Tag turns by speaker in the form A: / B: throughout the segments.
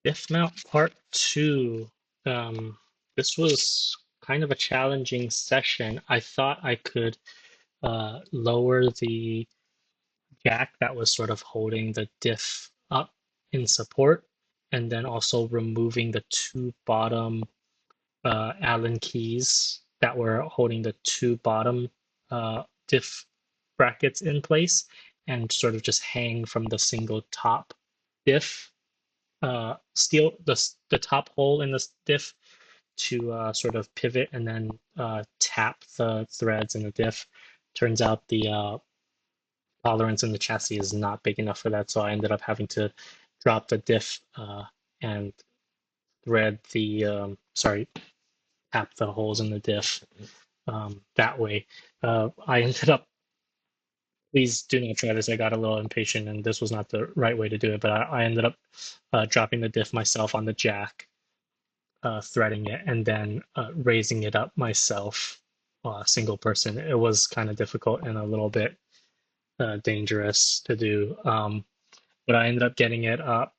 A: Diff mount part two. Um, this was kind of a challenging session. I thought I could lower the jack that was sort of holding the diff up in support, and then also removing the two bottom Allen keys that were holding the two bottom diff brackets in place, and sort of just hang from the single top diff steel the top hole in this diff to sort of pivot and then tap the threads in the diff. Turns out the tolerance in the chassis is not big enough for that, so I ended up having to drop the diff and thread the sorry, tap the holes in the diff that way. I ended up, please do not try this. I got a little impatient and this was not the right way to do it, but I ended up dropping the diff myself on the jack, threading it, and then raising it up myself, single person. It was kind of difficult and a little bit dangerous to do. But I ended up getting it up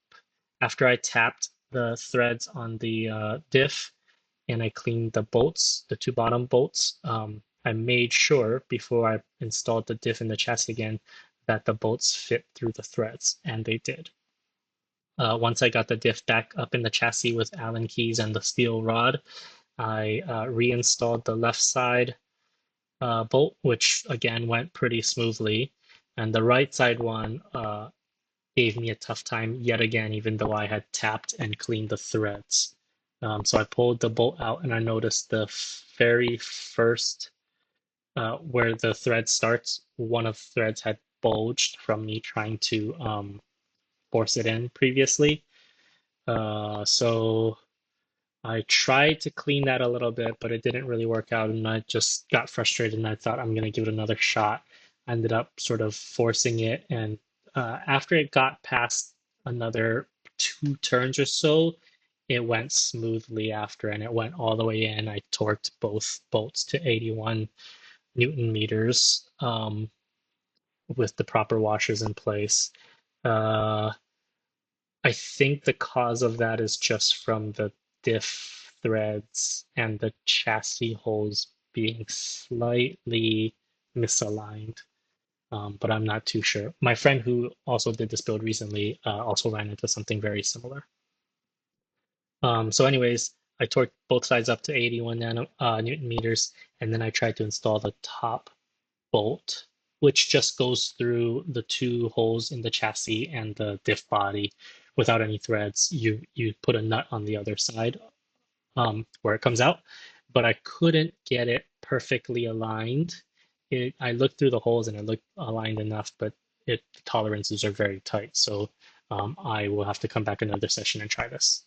A: after I tapped the threads on the diff and I cleaned the bolts, the two bottom bolts. I made sure before I installed the diff in the chassis again that the bolts fit through the threads, and they did. Once I got the diff back up in the chassis with Allen keys and the steel rod, I reinstalled the left side bolt, which again went pretty smoothly. And the right side one gave me a tough time yet again, even though I had tapped and cleaned the threads. So I pulled the bolt out and I noticed the very first, where the thread starts, one of the threads had bulged from me trying to force it in previously. So I tried to clean that a little bit, but it didn't really work out, and I just got frustrated and I thought I'm gonna give it another shot. I ended up sort of forcing it, and after it got past another two turns or so, it went smoothly after, and it went all the way in. I torqued both bolts to 81 Newton meters with the proper washers in place. Uh, I think the cause of that is just from the diff threads and the chassis holes being slightly misaligned, but I'm not too sure. My friend who also did this build recently also ran into something very similar. So anyways, I torqued both sides up to 81 Newton meters, and then I tried to install the top bolt, which just goes through the two holes in the chassis and the diff body without any threads. You put a nut on the other side where it comes out, but I couldn't get it perfectly aligned. I looked through the holes and it looked aligned enough, but the tolerances are very tight. So I will have to come back another session and try this.